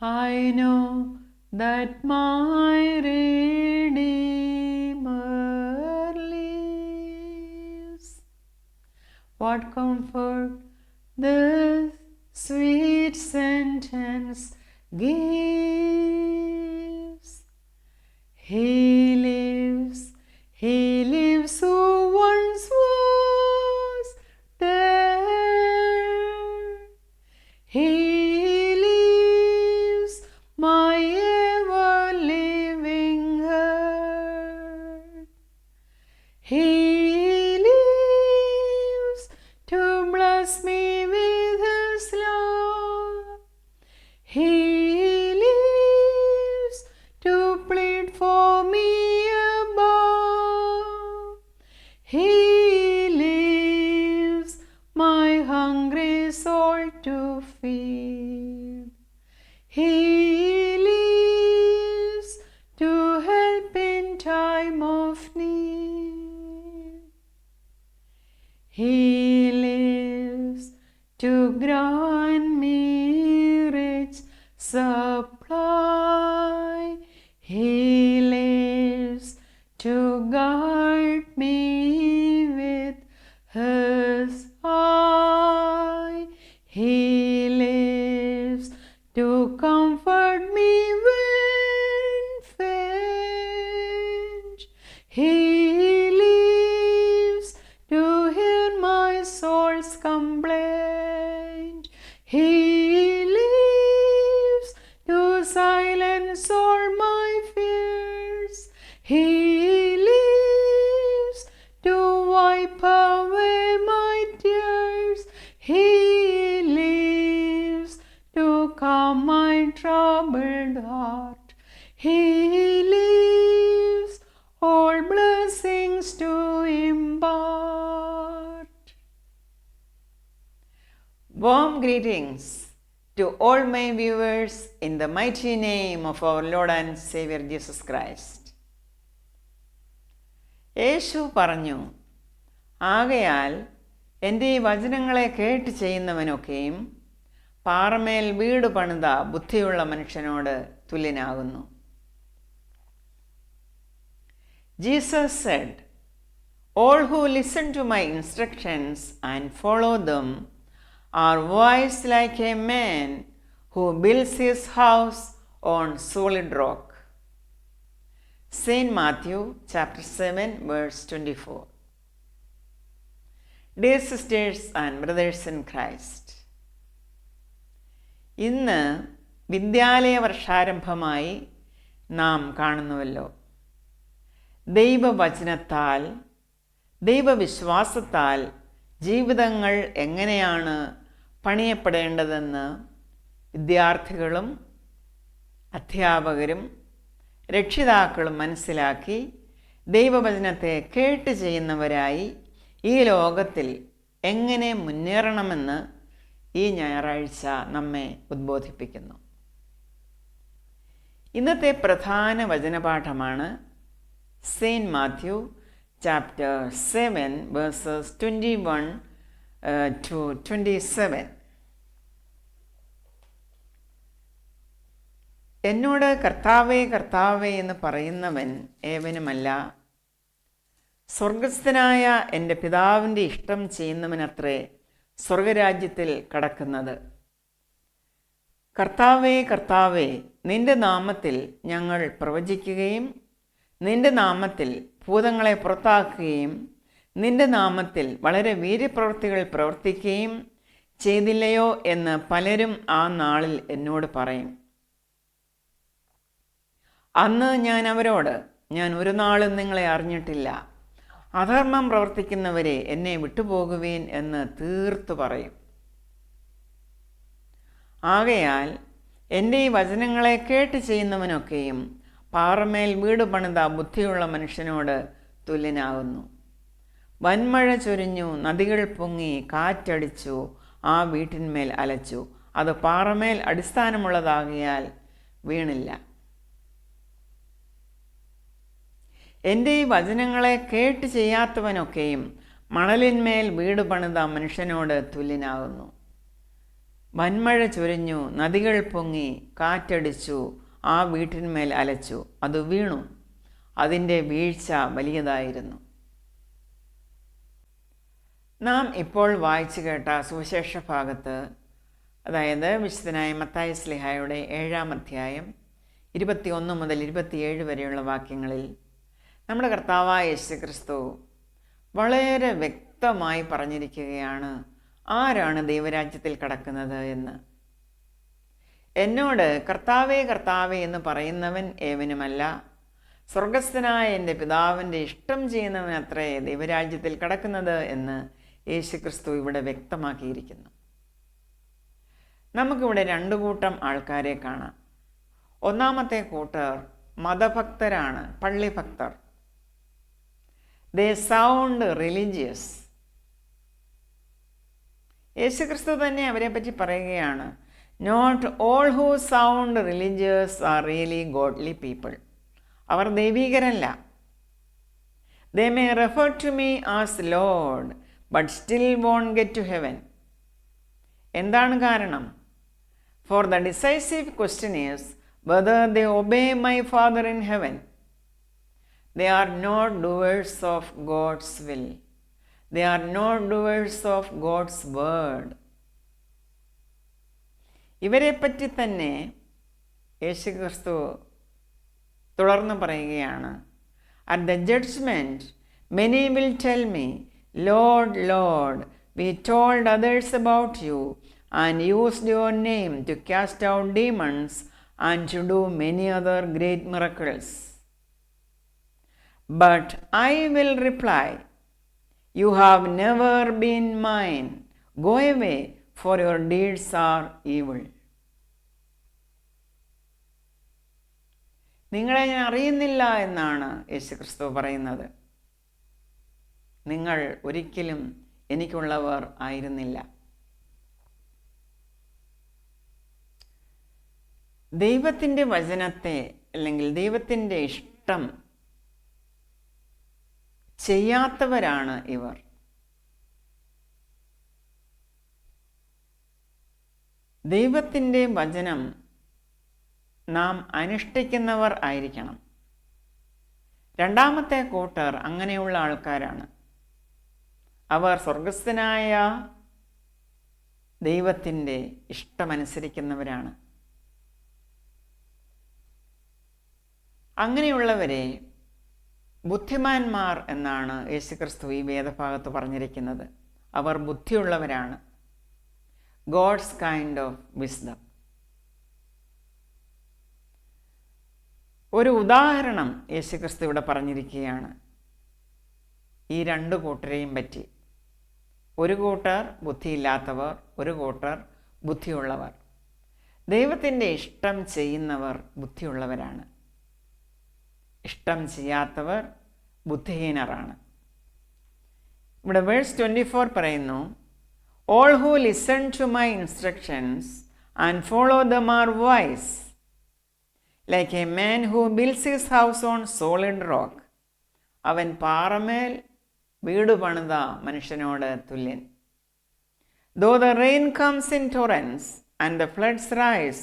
I know that my Redeemer lives. What comfort this sweet sentence gives. He lives who once was dead. He lives, my ever-living heart. He lives to bless me with his love. He lives to plead for me above. He lives, my hungry soul to feed. He lives to help in time of need. He lives to grant me rich supply. He lives to guide me with his eye. He lives to comfort me when faint. He lives to hear my soul's complaint. He lives to silence all my fears. He lives to wipe away my tears. He lives to calm my troubled heart. He lives all blessings to impart. Warm greetings to all my viewers in the mighty name of our Lord and Savior Jesus Christ. യേശു പറഞ്ഞു, ആകയാൽ എൻ്റെ ഈ വചനങ്ങളെ കേട്ട് ചെയ്യുന്നവനൊക്കെയും പാറമേൽ വീട് പണിത ബുദ്ധിയുള്ള മനുഷ്യനോട് തുല്യനാകുന്നു. Jesus said, all who listen to my instructions and follow them are wise like a man who builds his house on solid rock. St. Matthew chapter 7 verse 24. Dear sisters and brothers in Christ, ഇന്ന് വിദ്യാലയ വർഷാരംഭമായി നാം കാണുന്നുവല്ലോ. ദൈവവചനത്താൽ, ദൈവവിശ്വാസത്താൽ ജീവിതങ്ങൾ എങ്ങനെയാണ് പണിയപ്പെടേണ്ടതെന്ന് വിദ്യാർത്ഥികളും അധ്യാപകരും രക്ഷിതാക്കളും മനസ്സിലാക്കി ദൈവവചനത്തെ കേട്ട് ചെയ്യുന്നവരായി ഈ ലോകത്തിൽ എങ്ങനെ മുന്നേറണമെന്ന് ഈ ഞായറാഴ്ച നമ്മെ ഉദ്ബോധിപ്പിക്കുന്നു. ഇന്നത്തെ പ്രധാന വചനപാഠമാണ് saint Matthew chapter 7 verses 21 to 27. എന്നോട് കർത്താവേ കർത്താവേ എന്ന് പറയുന്നവൻ ഏവനുമല്ല, സ്വർഗസ്ഥനായ എൻ്റെ പിതാവിൻ്റെ ഇഷ്ടം ചെയ്യുന്നവനത്രേ സ്വർഗരാജ്യത്തിൽ കടക്കുന്നത്. കർത്താവേ കർത്താവേ, നിന്റെ നാമത്തിൽ ഞങ്ങൾ പ്രവചിക്കുകയും നിന്റെ നാമത്തിൽ ഭൂതങ്ങളെ പുറത്താക്കുകയും നിന്റെ നാമത്തിൽ വളരെ വീര്യപ്രവൃത്തികൾ പ്രവർത്തിക്കുകയും ചെയ്തില്ലയോ എന്ന് പലരും ആ നാളിൽ എന്നോട് പറയും. അന്ന് ഞാൻ അവരോട്, ഞാൻ ഒരു നാളും നിങ്ങളെ അറിഞ്ഞിട്ടില്ല, അധർമ്മം പ്രവർത്തിക്കുന്നവരെ എന്നെ വിട്ടുപോകുവീൻ എന്ന് തീർത്തു പറയും. ആകയാൽ എൻ്റെ ഈ വചനങ്ങളെ കേട്ട് ചെയ്യുന്നവനൊക്കെയും പാറമേൽ വീട് പണിത ബുദ്ധിയുള്ള മനുഷ്യനോട് തുല്യനാകുന്നു. വൻമഴ ചൊരിഞ്ഞു, നദികൾ പൊങ്ങി, കാറ്റടിച്ചു, ആ വീട്ടിന്മേൽ അലച്ചു. അത് പാറമേൽ അടിസ്ഥാനമുള്ളതാകിയാൽ വീണില്ല. എൻ്റെ ഈ വചനങ്ങളെ കേട്ട് ചെയ്യാത്തവനൊക്കെയും മണലിന്മേൽ വീട് പണിത മനുഷ്യനോട് തുല്യനാകുന്നു. വൻമഴ ചൊരിഞ്ഞു, നദികൾ പൊങ്ങി, കാറ്റടിച്ചു, ആ വീട്ടിന്മേൽ അലച്ചു, അത് വീണു. അതിൻ്റെ വീഴ്ച വലിയതായിരുന്നു. നാം ഇപ്പോൾ വായിച്ചു കേട്ട സുവിശേഷ ഭാഗത്ത്, അതായത് വിശുദ്ധനായ മത്തായി ശ്ലീഹായുടെ 7-ാം അധ്യായം 21 മുതൽ 27 വരെയുള്ള വാക്യങ്ങളിൽ നമ്മുടെ കർത്താവായ യേശുക്രിസ്തു വളരെ വ്യക്തമായി പറഞ്ഞിരിക്കുകയാണ് ആരാണ് ദൈവരാജ്യത്തിൽ കടക്കുന്നത് എന്ന്. എന്നോട് കർത്താവേ കർത്താവേ എന്ന് പറയുന്നവൻ ഏവനുമല്ല, സ്വർഗസ്ഥനായ എൻ്റെ പിതാവിൻ്റെ ഇഷ്ടം ചെയ്യുന്നവൻ അത്രേ ദൈവരാജ്യത്തിൽ കടക്കുന്നത് എന്ന് യേശുക്രിസ്തു ഇവിടെ വ്യക്തമാക്കിയിരിക്കുന്നു. നമുക്കിവിടെ 2 കൂട്ടം ആൾക്കാരെ കാണാം. ഒന്നാമത്തെ കൂട്ടർ മതഭക്തരാണ്, പള്ളിഭക്തർ. ദേ സൗണ്ട് റിലീജിയസ്. യേശുക്രിസ്തു തന്നെ അവരെ പറ്റി പറയുകയാണ്, not all who sound religious are really godly people. അവർ ദൈവീകരല്ല. They may refer to me as lord but still won't get to heaven. എന്താണ് കാരണം? For the decisive question is whether they obey my Father in heaven. They are not doers of God's will. They are not doers of God's word. ഇവരെപ്പറ്റി തന്നെ യേശുക്രിസ്തു തുടർന്ന് പറയുകയാണ്, at the judgment many will tell me, Lord, Lord, we told others about you and used your name to cast out demons and to do many other great miracles. But I will reply, you have never been mine. Go away, for your deeds are evil. നിങ്ങളെ ഞാൻ അറിയുന്നില്ല എന്നാണ് യേശുക്രിസ്തു പറയുന്നത്. നിങ്ങൾ ഒരിക്കലും എനിക്കുള്ളവർ ആയിരുന്നില്ല. ദൈവത്തിൻ്റെ വചനത്തെ അല്ലെങ്കിൽ ദൈവത്തിൻ്റെ ഇഷ്ടം ചെയ്യാത്തവരാണ് ഇവർ. ദൈവത്തിൻ്റെ വചനം നാം അനുഷ്ഠിക്കുന്നവർ ആയിരിക്കണം. രണ്ടാമത്തെ കൂട്ടർ അങ്ങനെയുള്ള ആൾക്കാരാണ്. അവർ സ്വർഗസ്ഥനായ ദൈവത്തിൻ്റെ ഇഷ്ടമനുസരിക്കുന്നവരാണ്. അങ്ങനെയുള്ളവരെ ബുദ്ധിമാന്മാർ എന്നാണ് യേശുക്രിസ്തു ഈ വേദഭാഗത്ത് പറഞ്ഞിരിക്കുന്നത്. അവർ ബുദ്ധിയുള്ളവരാണ്. God's kind of wisdom. ഒരു ഉദാഹരണം യേശുക്രിസ്തു ഇവിടെ പറഞ്ഞിരിക്കുകയാണ് ഈ 2 കൂട്ടരെയും പറ്റി. ഒരു കൂട്ടർ ബുദ്ധിയില്ലാത്തവർ, ഒരു കൂട്ടർ ബുദ്ധിയുള്ളവർ. ദൈവത്തിൻ്റെ ഇഷ്ടം ചെയ്യുന്നവർ ബുദ്ധിയുള്ളവരാണ്. ഇഷ്ടം ചെയ്യാത്തവർ ബുദ്ധിഹീനരാണ്. ഇവിടെ വേഴ്സ് 24 പറയുന്നു, all who listen to my instructions and follow them are wise like a man who builds his house on solid rock. അവൻ പാറമേൽ വീട് പണിത മനുഷ്യനോട് തുല്യൻ. Though the rain comes in torrents and the floods rise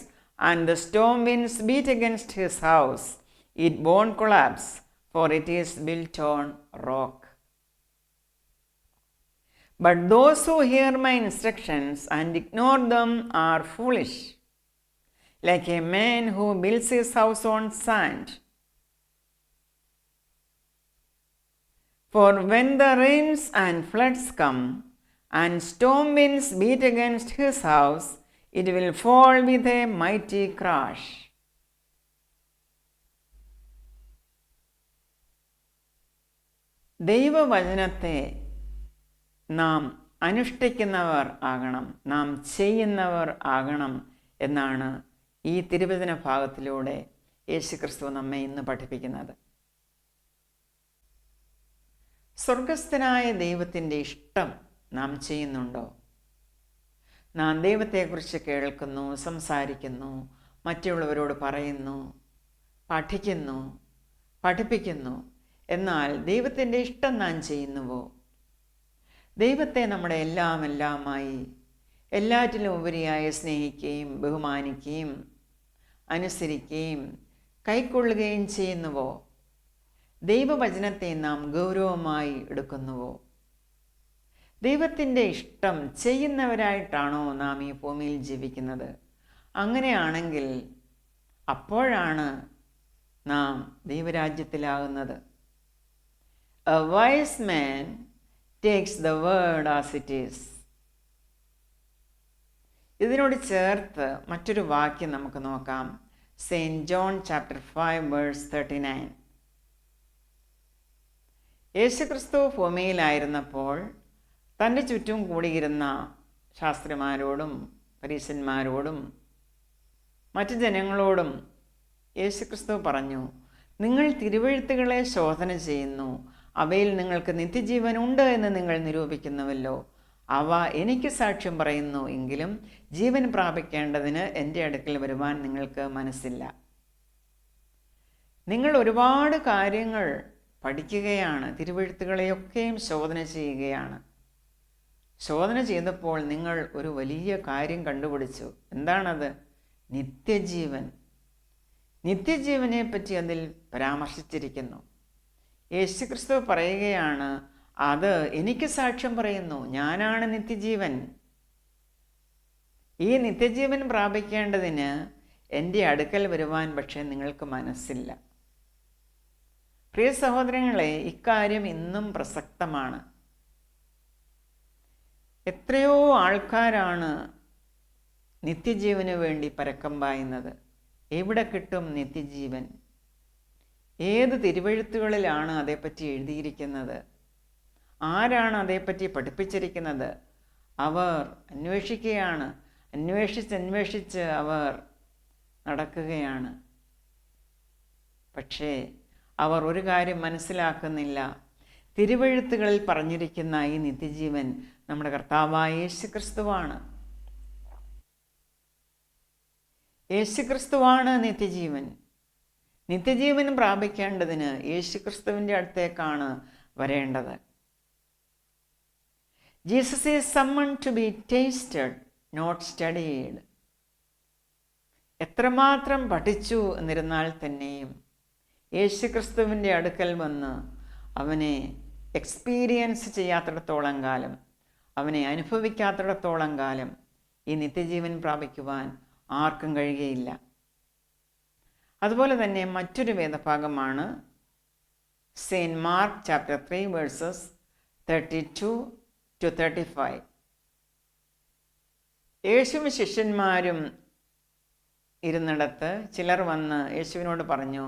and the storm winds beat against his house, it won't collapse, for it is built on rock. But those who hear my instructions and ignore them are foolish, like a man who builds his house on sand. For when the rains and floods come and storm winds beat against his house, it will fall with a mighty crash. ദൈവവചനത്തെ നാം അനുഷ്ഠിക്കുന്നവർ ആകണം, നാം ചെയ്യുന്നവർ ആകണം എന്നാണ് ഈ തിരുവചന ഭാഗത്തിലൂടെ യേശുക്രിസ്തു നമ്മെ ഇന്ന് പഠിപ്പിക്കുന്നത്. സ്വർഗസ്ഥനായ ദൈവത്തിൻ്റെ ഇഷ്ടം നാം ചെയ്യുന്നുണ്ടോ? നാം ദൈവത്തെക്കുറിച്ച് കേൾക്കുന്നു, സംസാരിക്കുന്നു, മറ്റുള്ളവരോട് പറയുന്നു, പഠിക്കുന്നു, പഠിപ്പിക്കുന്നു. എന്നാൽ ദൈവത്തിൻ്റെ ഇഷ്ടം നാം ചെയ്യുന്നുവോ? ദൈവത്തെ നമ്മുടെ എല്ലാമായി എല്ലാറ്റിലും ഉപരിയായി സ്നേഹിക്കുകയും ബഹുമാനിക്കുകയും അനുസരിക്കുകയും കൈക്കൊള്ളുകയും ചെയ്യുന്നുവോ? ദൈവവചനത്തെ നാം ഗൗരവമായി എടുക്കുന്നുവോ? ദൈവത്തിൻ്റെ ഇഷ്ടം ചെയ്യുന്നവരായിട്ടാണോ നാം ഈ ഭൂമിയിൽ ജീവിക്കുന്നത്? അങ്ങനെയാണെങ്കിൽ അപ്പോഴാണ് നാം ദൈവരാജ്യത്തിലാകുന്നത്. A wise man takes the word as it is. ഇതിനോട് ചേർത്ത് മറ്റൊരു വാക്യം നമുക്ക് നോക്കാം. Saint John chapter 5 verse 39. യേശുക്രിസ്തു ഭൂമിയിലായിരുന്നപ്പോൾ തൻ്റെ ചുറ്റും കൂടിയിരുന്ന ശാസ്ത്രിമാരോടും പരീശന്മാരോടും മറ്റു ജനങ്ങളോടും യേശുക്രിസ്തു പറഞ്ഞു, നിങ്ങൾ തിരുവെഴുത്തുകളെ ശോധന ചെയ്യുന്നു, അവയിൽ നിങ്ങൾക്ക് നിത്യജീവൻ ഉണ്ട് എന്ന് നിങ്ങൾ നിരൂപിക്കുന്നുവല്ലോ. അവ എനിക്ക് സാക്ഷ്യം പറയുന്നു, എങ്കിലും ജീവൻ പ്രാപിക്കേണ്ടതിന് എൻ്റെ അടുക്കൽ വരുവാൻ നിങ്ങൾക്ക് മനസ്സില്ല. നിങ്ങൾ ഒരുപാട് കാര്യങ്ങൾ പഠിക്കുകയാണ്, തിരുവെഴുത്തുകളെയൊക്കെയും ശോധന ചെയ്യുകയാണ്. ശോധന ചെയ്തപ്പോൾ നിങ്ങൾ ഒരു വലിയ കാര്യം കണ്ടുപിടിച്ചു. എന്താണത്? നിത്യജീവൻ. നിത്യജീവനെ പറ്റി അതിൽ പരാമർശിച്ചിരിക്കുന്നു. യേശുക്രിസ്തു പറയുകയാണ്, അത് എനിക്ക് സാക്ഷ്യം പറയുന്നു, ഞാനാണ് നിത്യജീവൻ. ഈ നിത്യജീവൻ പ്രാപിക്കേണ്ടതിന് എൻ്റെ അടുക്കൽ വരുവാൻ പക്ഷേ നിങ്ങൾക്ക് മനസ്സില്ല. പ്രിയ സഹോദരങ്ങളെ, ഇക്കാര്യം ഇന്നും പ്രസക്തമാണ്. എത്രയോ ആൾക്കാരാണ് നിത്യജീവന് വേണ്ടി പരക്കം പായുന്നത്. എവിടെ കിട്ടും നിത്യജീവൻ? ഏത് തിരുവെഴുത്തുകളിലാണ് അതേപ്പറ്റി എഴുതിയിരിക്കുന്നത്? ആരാണ് അതേപ്പറ്റി പഠിപ്പിച്ചിരിക്കുന്നത്? അവർ അന്വേഷിക്കുകയാണ്. അന്വേഷിച്ച് അവർ നടക്കുകയാണ്. പക്ഷേ അവർ ഒരു കാര്യം മനസ്സിലാക്കുന്നില്ല. തിരുവെഴുത്തുകളിൽ പറഞ്ഞിരിക്കുന്ന ഈ നിത്യജീവൻ നമ്മുടെ കർത്താവായ യേശുക്രിസ്തുവാണ്. യേശുക്രിസ്തുവാണ് നിത്യജീവൻ. നിത്യജീവൻ പ്രാപിക്കേണ്ടതിന് യേശുക്രിസ്തുവിൻ്റെ അടുത്തേക്കാണ് വരേണ്ടത്. Jesus is summon to be tasted, not studied. എത്രമാത്രം പഠിച്ചു എന്നിരുന്നാൽ തന്നെയും യേശുക്രിസ്തുവിൻ്റെ അടുക്കൽ വന്ന് അവനെ എക്സ്പീരിയൻസ് ചെയ്യാത്തിടത്തോളം കാലം, അവനെ അനുഭവിക്കാത്തിടത്തോളം കാലം ഈ നിത്യജീവൻ പ്രാപിക്കുവാൻ ആർക്കും കഴിയുകയില്ല. അതുപോലെ തന്നെ മറ്റൊരു വേദഭാഗമാണ് സെയിൻറ്റ് മാർക്ക് ചാപ്റ്റർ 3 വേഴ്സസ് 32-35. യേശുവും ശിഷ്യന്മാരും ഇരുന്നിടത്ത് ചിലർ വന്ന് യേശുവിനോട് പറഞ്ഞു,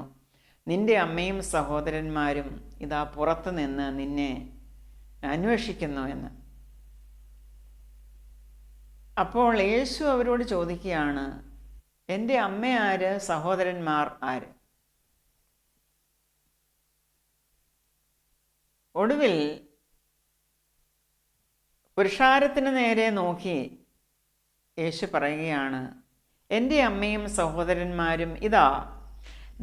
നിന്റെ അമ്മയും സഹോദരന്മാരും ഇതാ പുറത്തു നിന്ന് നിന്നെ അന്വേഷിക്കുന്നു എന്ന്. അപ്പോൾ യേശു അവരോട് ചോദിക്കുകയാണ്, എൻ്റെ അമ്മ ആര്, സഹോദരന്മാർ ആര്? ഒടുവിൽ പുരുഷാരത്തിന് നേരെ നോക്കി യേശു പറയുകയാണ്, എൻ്റെ അമ്മയും സഹോദരന്മാരും ഇതാ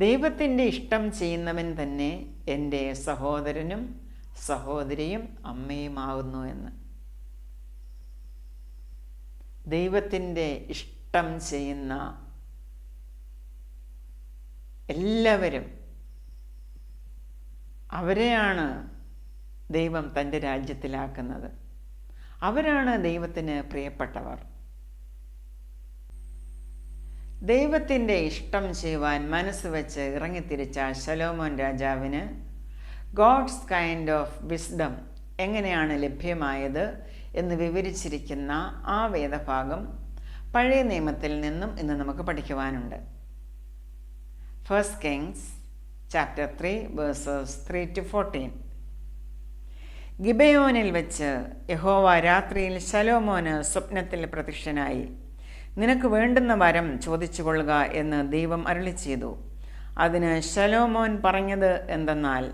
ദൈവത്തിൻ്റെ ഇഷ്ടം ചെയ്യുന്നവൻ തന്നെ എൻ്റെ സഹോദരനും സഹോദരിയും അമ്മയുമാകുന്നു എന്ന്. ദൈവത്തിൻ്റെ ഇഷ്ടം ചെയ്യുന്ന എല്ലാവരും, അവരെയാണ് ദൈവം തൻ്റെ രാജ്യത്തിലാക്കുന്നത്. അവരാണ് ദൈവത്തിന് പ്രിയപ്പെട്ടവർ. ദൈവത്തിൻ്റെ ഇഷ്ടം ചെയ്യുവാൻ മനസ്സ് വെച്ച് ഇറങ്ങിത്തിരിച്ച ശലോമോൻ രാജാവിന് ഗോഡ്സ് കൈൻഡ് ഓഫ് വിസ്ഡം എങ്ങനെയാണ് ലഭ്യമായത് എന്ന് വിവരിച്ചിരിക്കുന്ന ആ വേദഭാഗം പഴയ നിയമത്തിൽ നിന്നും ഇന്ന് നമുക്ക് പഠിക്കുവാനുണ്ട്. 1 Kings chapter 3 verses 3-14. ഗിബെയോനിൽ വെച്ച് യഹോവ രാത്രിയിൽ ശലോമോന് സ്വപ്നത്തിൽ പ്രത്യക്ഷനായി, നിനക്ക് വേണ്ടുന്ന വരം ചോദിച്ചു കൊള്ളുക എന്ന് ദൈവം അരുളി ചെയ്തു. അതിന് ശലോമോൻ പറഞ്ഞത് എന്തെന്നാൽ,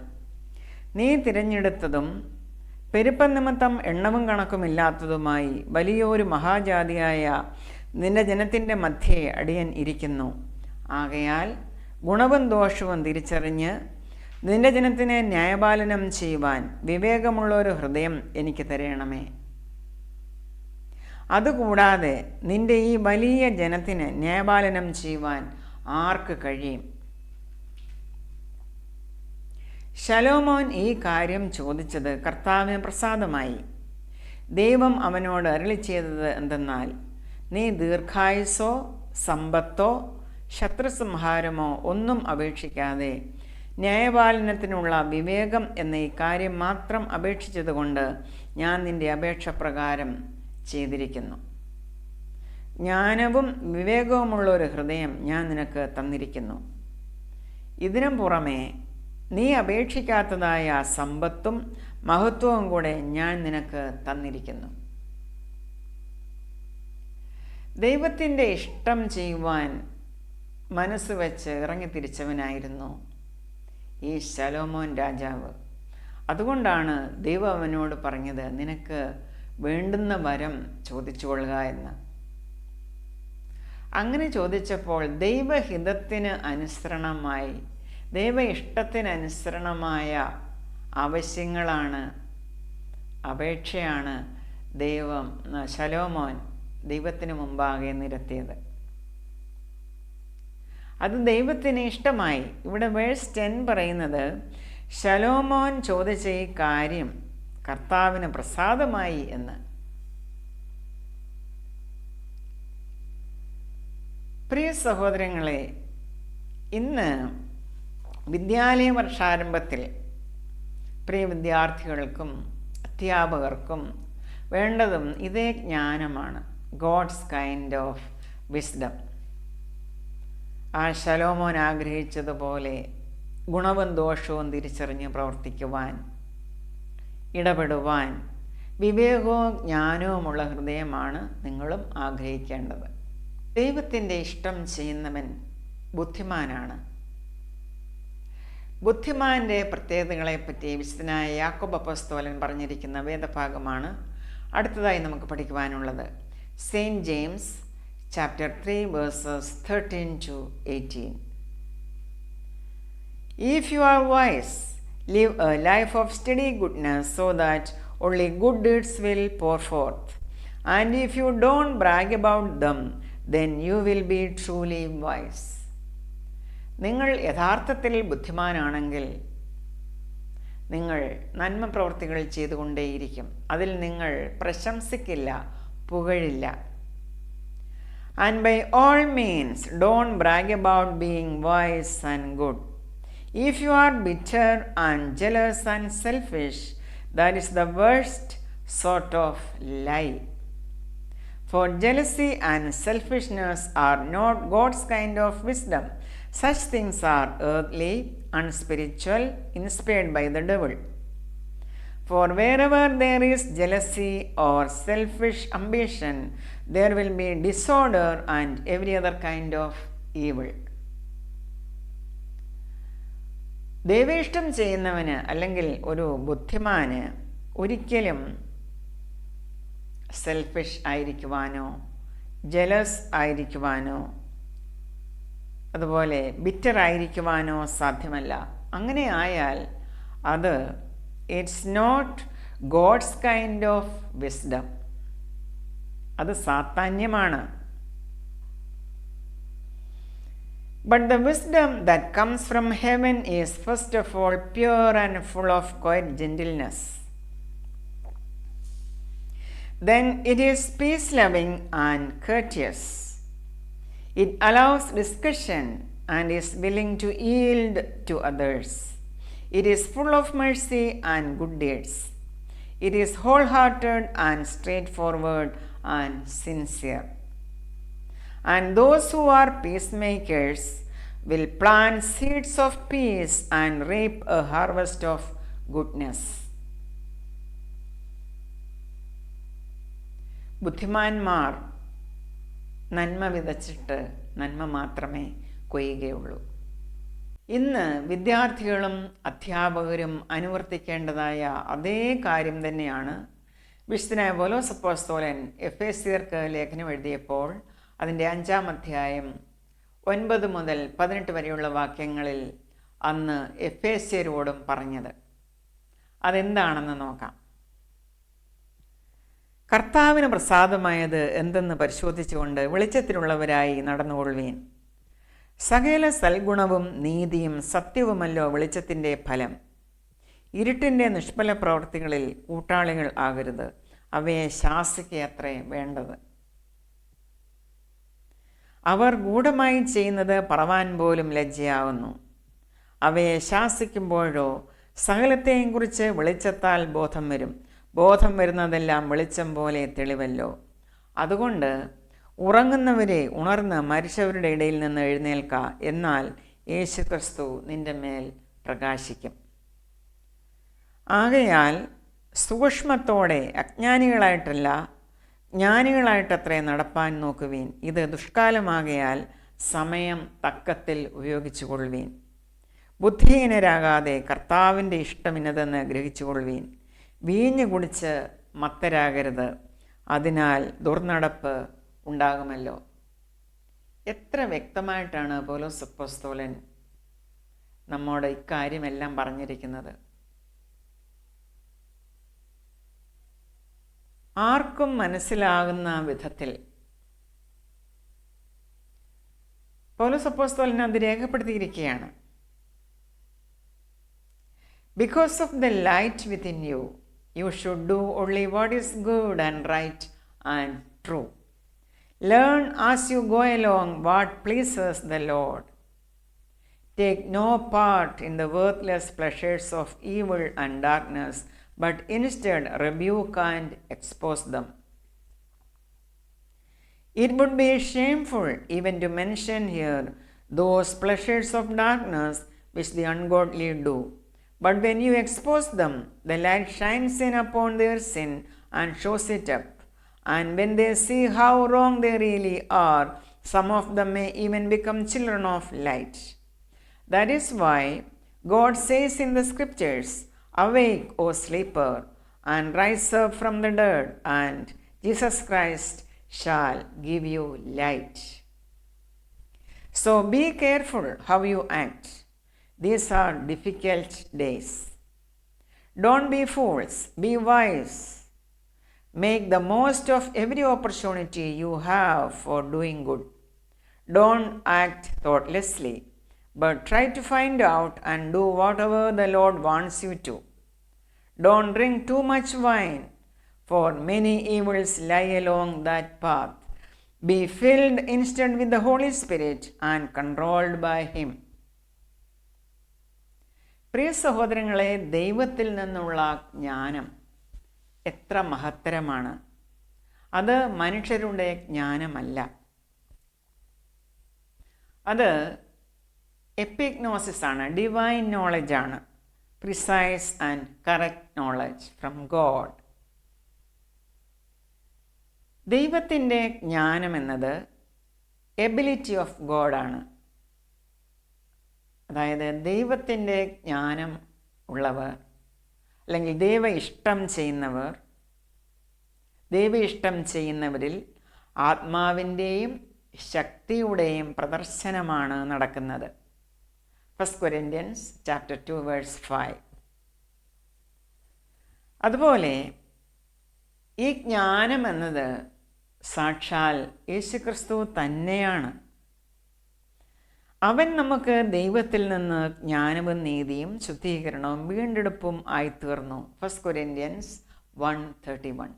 നീ തിരഞ്ഞെടുത്തതും പെരുപ്പം നിമിത്തം എണ്ണവും കണക്കുമില്ലാത്തതുമായി വലിയൊരു മഹാജാതിയായ നിന്റെ ജനത്തിൻ്റെ മധ്യേ അടിയൻ ഇരിക്കുന്നു. ആകയാൽ ഗുണവും ദോഷവും തിരിച്ചറിഞ്ഞ് നിന്റെ ജനത്തിനെ ന്യായപാലനം ചെയ്യുവാൻ വിവേകമുള്ളൊരു ഹൃദയം എനിക്ക് തരണമേ. അതുകൂടാതെ നിന്റെ ഈ വലിയ ജനത്തിന് ന്യായപാലനം ചെയ്യുവാൻ ആർക്ക് കഴിയും? ശലോമോൻ ഈ കാര്യം ചോദിച്ചത് കർത്താവിന് പ്രസാദമായി. ദൈവം അവനോട് അരുളിച്ചെയ്തത് എന്തെന്നാൽ, നീ ദീർഘായുസ്സോ സമ്പത്തോ ശത്രുസംഹാരമോ ഒന്നും അപേക്ഷിക്കാതെ ന്യായപാലനത്തിനുള്ള വിവേകം എന്ന ഈ കാര്യം മാത്രം അപേക്ഷിച്ചതുകൊണ്ട് ഞാൻ നിന്റെ അപേക്ഷ പ്രകാരം ചെയ്തിരിക്കുന്നു. ജ്ഞാനവും വിവേകവുമുള്ള ഒരു ഹൃദയം ഞാൻ നിനക്ക് തന്നിരിക്കുന്നു. ഇതിനും പുറമെ നീ അപേക്ഷിക്കാത്തതായ സമ്പത്തും മഹത്വവും കൂടെ ഞാൻ നിനക്ക് തന്നിരിക്കുന്നു. ദൈവത്തിൻ്റെ ഇഷ്ടം ചെയ്യുവാൻ മനസ്സ് വെച്ച് ഇറങ്ങിത്തിരിച്ചവനായിരുന്നു ഈ ശലോമോൻ രാജാവ്. അതുകൊണ്ടാണ് ദൈവം അവനോട് പറഞ്ഞത്, നിനക്ക് വേണ്ടുന്ന വരം ചോദിച്ചുകൊള്ളുക എന്ന്. അങ്ങനെ ചോദിച്ചപ്പോൾ ദൈവഹിതത്തിന് അനുസരണമായി, ദൈവ ഇഷ്ടത്തിനനുസരണമായ ആവശ്യങ്ങളാണ്, അപേക്ഷയാണ് ശലോമോൻ ദൈവത്തിന് മുമ്പാകെ നിരത്തിയത്. അത് ദൈവത്തിന് ഇഷ്ടമായി. ഇവിടെ വേഴ്സ് 10 പറയുന്നത്, ശലോമോൻ ചോദിച്ച ഈ കാര്യം കർത്താവിന് പ്രസാദമായി എന്ന്. പ്രിയ സഹോദരങ്ങളെ, ഇന്ന് വിദ്യാലയ വർഷാരംഭത്തിൽ പ്രിയ വിദ്യാർത്ഥികൾക്കും അധ്യാപകർക്കും വേണ്ടതും ഇതേ ജ്ഞാനമാണ്, ഗോഡ്സ് കൈൻഡ് ഓഫ് വിസ്ഡം. ആ ശലോമോൻ ആഗ്രഹിച്ചതുപോലെ ഗുണവും ദോഷവും തിരിച്ചറിഞ്ഞ് പ്രവർത്തിക്കുവാൻ, ഇടപെടുവാൻ വിവേകവും ജ്ഞാനവുമുള്ള ഹൃദയമാണ് നിങ്ങളും ആഗ്രഹിക്കേണ്ടത്. ദൈവത്തിൻ്റെ ഇഷ്ടം ചെയ്യുന്നവൻ ബുദ്ധിമാനാണ്. ബുദ്ധിമാൻ്റെ പ്രത്യേകതകളെപ്പറ്റി വിശുദ്ധനായ യാക്കോബ് അപ്പോസ്തലൻ പറഞ്ഞിരിക്കുന്ന വേദഭാഗമാണ് അടുത്തതായി നമുക്ക് പഠിക്കുവാനുള്ളത്. Saint James chapter 3 verses 13 to 18. If you are wise, live a life of steady goodness so that only good deeds will pour forth. And if you don't brag about them, then you will be truly wise. നിങ്ങൾ യഥാർത്ഥത്തിൽ ബുദ്ധിമാനാണെങ്കിൽ നിങ്ങൾ നന്മ പ്രവൃത്തികൾ ചെയ്തുകൊണ്ടേയിരിക്കും. അതിൽ നിങ്ങൾ പ്രശംസിക്കില്ല, പുകഴില്ല. And by all means, don't brag about being wise and good. If you are bitter and jealous and selfish, that is the worst sort of lie. For jealousy and selfishness are not God's kind of wisdom. Such things are earthly, unspiritual, inspired by the devil. For wherever there is jealousy or selfish ambition, there will be disorder and every other kind of evil. ദൈവേഷ്ടം ചെയ്യുന്നവന് അല്ലെങ്കിൽ ഒരു ബുദ്ധിമാന് ഒരിക്കലും selfish ആയിരിക്കുവാനോ jealous ആയിരിക്കുവാനോ അതുപോലെ bitter ആയിരിക്കുവാനോ സാധ്യമല്ല. അങ്ങനെ ആയാൽ അത് it's not God's kind of wisdom, അത് സാത്താന്യമാണ്. But the wisdom that comes from heaven is first of all pure and full of quiet gentleness. Then it is peace-loving and courteous. It allows discussion and is willing to yield to others. It is full of mercy and good deeds. It is wholehearted and straightforward and sincere. And those who are peacemakers will plant seeds of peace and reap a harvest of goodness. ബുദ്ധിമാന്മാർ നന്മ വിതച്ചിട്ട് നന്മ മാത്രമേ കൊയ്യുകയുള്ളൂ. ഇന്ന് വിദ്യാർത്ഥികളും അധ്യാപകരും അനുവർത്തിക്കേണ്ടതായ അതേ കാര്യം തന്നെയാണ് വിശുദ്ധനായ പൗലോസ് അപ്പോസ്തലൻ എഫേസ്യർക്ക് ലേഖനം എഴുതിയപ്പോൾ അതിൻ്റെ 5-ാം അധ്യായം 9 മുതൽ 18 വരെയുള്ള വാക്യങ്ങളിൽ അന്ന് എഫേസ്യരോടും പറഞ്ഞത്. അതെന്താണെന്ന് നോക്കാം. കർത്താവിന് പ്രസാദമായത് എന്തെന്ന് പരിശോധിച്ചുകൊണ്ട് വെളിച്ചത്തിലുള്ളവരായി നടന്നുകൊള്ളുവീൻ. സകല സൽഗുണവും നീതിയും സത്യവുമല്ലോ വെളിച്ചത്തിൻ്റെ ഫലം. ഇരുട്ടിൻ്റെ നിഷ്ഫല പ്രവൃത്തികളിൽ കൂട്ടാളികൾ ആകരുത്, അവയെ ശാസിക്കയത്രേ വേണ്ടത്. അവർ ഗൂഢമായി ചെയ്യുന്നത് പറവാൻ പോലും ലജ്ജയാവുന്നു. അവയെ ശാസിക്കുമ്പോഴോ സകലത്തെയും കുറിച്ച് വെളിച്ചത്താൽ ബോധം വരും. ബോധം വരുന്നതെല്ലാം വെളിച്ചം പോലെ തെളിവല്ലോ. അതുകൊണ്ട് ഉറങ്ങുന്നവരെ ഉണർന്ന് മരിച്ചവരുടെ ഇടയിൽ നിന്ന് എഴുന്നേൽക്ക, എന്നാൽ യേശുക്രിസ്തു നിന്റെ മേൽ പ്രകാശിക്കും. ആകയാൽ സൂക്ഷ്മത്തോടെ അജ്ഞാനികളായിട്ടല്ല ജ്ഞാനികളായിട്ടത്രേ നടപ്പാൻ നോക്കുവീൻ. ഇത് ദുഷ്കാലമാകയാൽ സമയം തക്കത്തിൽ ഉപയോഗിച്ചുകൊള്ളുവീൻ. ബുദ്ധിഹീനരാകാതെ കർത്താവിൻ്റെ ഇഷ്ടമിന്നതെന്ന് ഗ്രഹിച്ചുകൊള്ളുവീൻ. വീഞ്ഞു കുടിച്ച് മത്തരാകരുത്, അതിനാൽ ദുർനടപ്പ് ഉണ്ടാകുമല്ലോ. എത്ര വ്യക്തമായിട്ടാണ് പൗലോസ് അപ്പോസ്തലൻ നമ്മോട് ഇക്കാര്യമെല്ലാം പറഞ്ഞിരിക്കുന്നത്. ആർക്കും മനസ്സിലാകുന്ന വിധത്തിൽ പൗലോസ് അപ്പോസ്തലൻ അത് രേഖപ്പെടുത്തിയിരിക്കുകയാണ്. Because of the light within you, you should do only what is good and right and true. Learn as you go along what pleases the Lord. Take no part in the worthless pleasures of evil and darkness, but instead rebuke and expose them. It would be shameful even to mention here those pleasures of darkness which the ungodly do. But when you expose them, the light shines in upon their sin and shows it up. And when they see how wrong they really are, some of them may even become children of light. That is why God says in the scriptures, "Awake, O sleeper, and rise up from the dead, and Jesus Christ shall give you light." So be careful how you act. These are difficult days. Don't be fools, be wise. Make the most of every opportunity you have for doing good. Don't act thoughtlessly, but try to find out and do whatever the Lord wants you to. Don't drink too much wine, for many evils lie along that path. Be filled instead with the Holy Spirit and controlled by Him. പ്രിയ സഹോദരങ്ങളെ, ദൈവത്തിൽ നിന്നുള്ള ജ്ഞാനം എത്ര മഹത്തരമാണ്. അത് മനുഷ്യരുടെ ജ്ഞാനമല്ല, അത് epignosis ആണ്, divine knowledge ആണ്, precise and correct knowledge from God. ദൈവത്തിൻ്റെ ജ്ഞാനം എന്നത് എബിലിറ്റി ഓഫ് ഗോഡാണ്. അതായത് ദൈവത്തിൻ്റെ ജ്ഞാനം ഉള്ളവർ, അല്ലെങ്കിൽ ദൈവ ഇഷ്ടം ചെയ്യുന്നവർ, ദൈവ ഇഷ്ടം ചെയ്യുന്നവരിൽ ആത്മാവിൻ്റെയും ശക്തിയുടെയും പ്രദർശനമാണ് നടക്കുന്നത്. 1 Corinthians chapter 2 verse 5. അതുപോലെ ഈ ജ്ഞാനം എന്നത് സാക്ഷാൽ യേശുക്രിസ്തു തന്നെയാണ്. അവൻ നമുക്ക് ദൈവത്തിൽ നിന്ന് ജ്ഞാനവും നീതിയും ശുദ്ധീകരണവും വീണ്ടെടുപ്പും ആയിത്തീർന്നു. 1 Corinthians 1:31.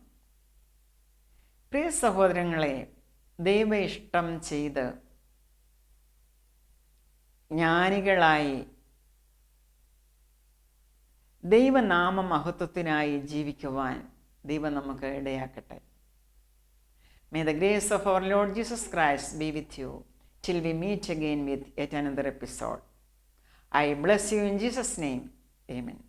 പ്രിയ സഹോദരങ്ങളെ, ദൈവ ഇഷ്ടം ചെയ്ത് ജ്ഞാനികളായി ദൈവനാമ മഹത്വത്തിനായി ജീവിക്കുവാൻ ദൈവം നമുക്ക് ഇടയാക്കട്ടെ. May the grace of our Lord Jesus Christ be with you till we meet again with yet another episode. I bless you in Jesus' name. Amen.